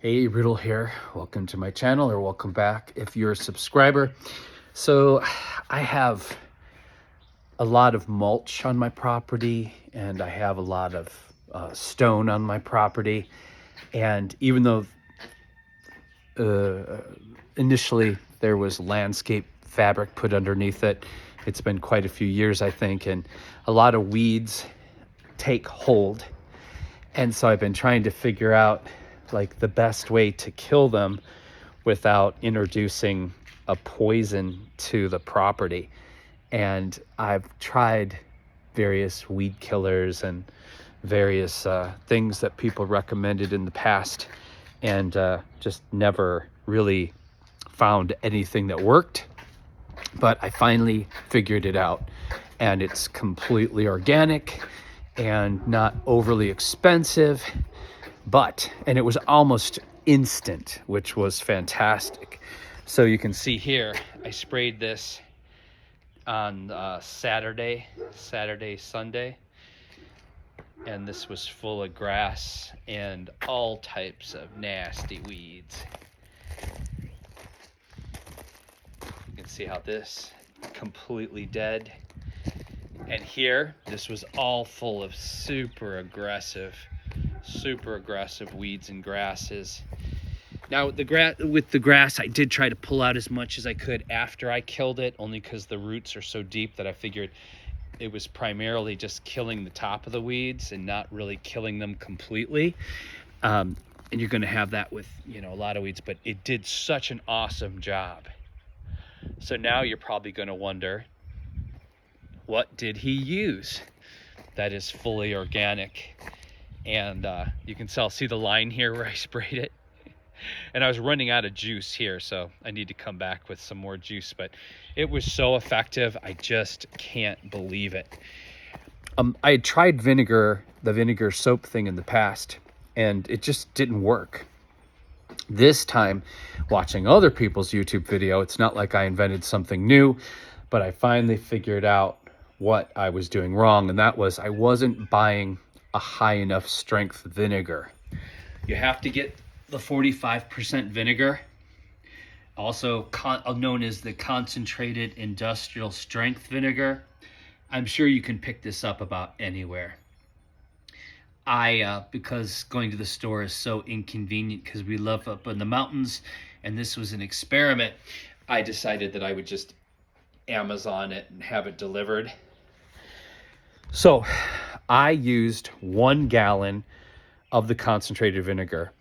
Hey, Riddle here. Welcome to my channel, or welcome back if you're a subscriber. So I have a lot of mulch on my property, and I have a lot of stone on my property. And even though initially there was landscape fabric put underneath it, it's been quite a few years, I think, and a lot of weeds take hold. And so I've been trying to figure out like the best way to kill them without introducing a poison to the property. And I've tried various weed killers and various things that people recommended in the past, and just never really found anything that worked. But I finally figured it out, and it's completely organic and not overly expensive, and it was almost instant, which was fantastic. So you can see here, I sprayed this on Saturday, Sunday, and this was full of grass and all types of nasty weeds. You can see how this completely dead. And here, this was all full of super aggressive weeds and grasses. Now with the grass, I did try to pull out as much as I could after I killed it, only because the roots are so deep that I figured it was primarily just killing the top of the weeds and not really killing them completely. And you're going to have that with, a lot of weeds, but it did such an awesome job. So now you're probably going to wonder, what did he use that is fully organic? And you can see the line here where I sprayed it. And I was running out of juice here, so I need to come back with some more juice. But it was so effective, I just can't believe it. I had tried the vinegar soap thing in the past, and it just didn't work. This time, watching other people's YouTube video, it's not like I invented something new, but I finally figured out what I was doing wrong, and that was I wasn't buying a high enough strength vinegar. You have to get the 45% vinegar, also known as the concentrated industrial strength vinegar. I'm sure you can pick this up about anywhere. Because going to the store is so inconvenient because we live up in the mountains, and this was an experiment, I decided that I would just Amazon it and have it delivered. So I used 1 gallon of the concentrated vinegar.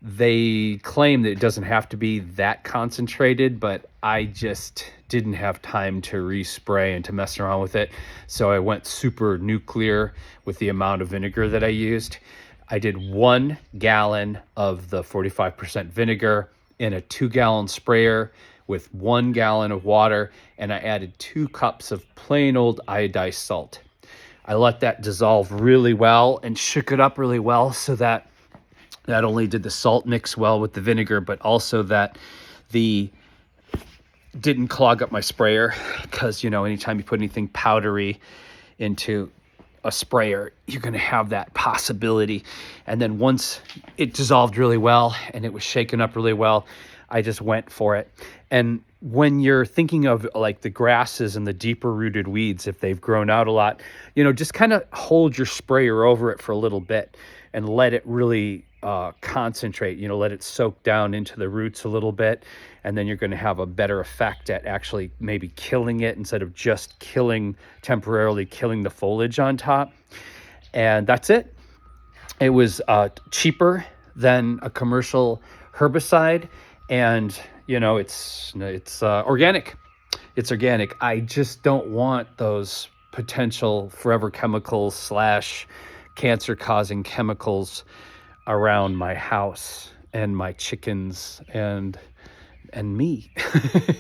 They claim that it doesn't have to be that concentrated, but I just didn't have time to respray and to mess around with it. So I went super nuclear with the amount of vinegar that I used. I did 1 gallon of the 45% vinegar in a 2-gallon sprayer with 1 gallon of water, and I added 2 cups of plain old iodized salt. I let that dissolve really well and shook it up really well, so that not only did the salt mix well with the vinegar, but also that didn't clog up my sprayer, because anytime you put anything powdery into a sprayer, you're going to have that possibility. And then once it dissolved really well and it was shaken up really well, I just went for it. And when you're thinking of like the grasses and the deeper rooted weeds, if they've grown out a lot, just kind of hold your sprayer over it for a little bit and let it really concentrate, let it soak down into the roots a little bit. And then you're going to have a better effect at actually maybe killing it instead of just temporarily killing the foliage on top. And that's it. It was cheaper than a commercial herbicide, and it's organic. It's organic. I just don't want those potential forever chemicals / cancer causing chemicals around my house and my chickens and me,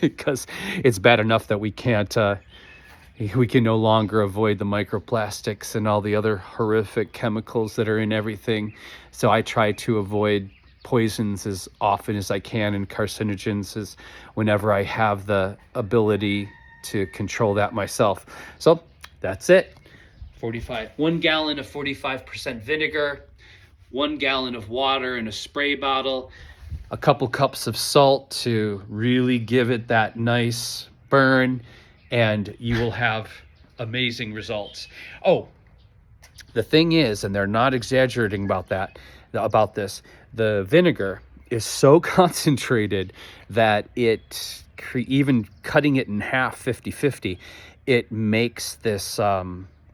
because it's bad enough that we can no longer avoid the microplastics and all the other horrific chemicals that are in everything. So I try to avoid poisons as often as I can, and carcinogens whenever I have the ability to control that myself. So that's it. 1 gallon of 45% vinegar, 1 gallon of water in a spray bottle, a couple cups of salt to really give it that nice burn, and you will have amazing results. Oh, the thing is, and they're not exaggerating about this, the vinegar is so concentrated that even cutting it in half 50-50, it makes this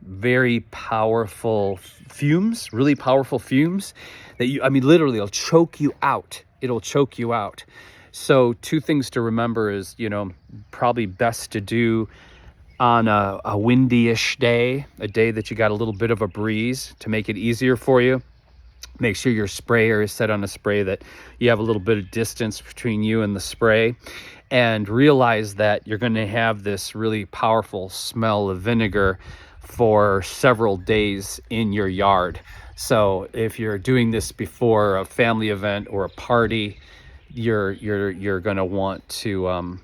very powerful fumes, really powerful fumes that literally it'll choke you out. It'll choke you out. So 2 things to remember is, probably best to do on a windy-ish day, a day that you got a little bit of a breeze, to make it easier for you. Make sure your sprayer is set on a spray that you have a little bit of distance between you and the spray, and realize that you're going to have this really powerful smell of vinegar for several days in your yard. So if you're doing this before a family event or a party, you're going to want to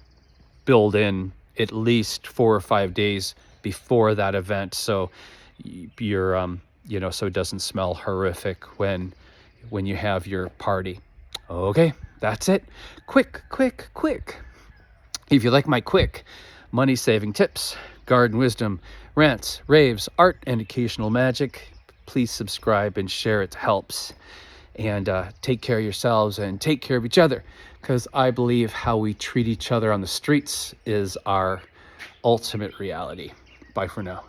build in at least 4 or 5 days before that event, so you're so it doesn't smell horrific when you have your party. Okay, that's it. Quick. If you like my quick money-saving tips, garden wisdom, rants, raves, art, and occasional magic, please subscribe and share. It helps. And take care of yourselves and take care of each other, because I believe how we treat each other on the streets is our ultimate reality. Bye for now.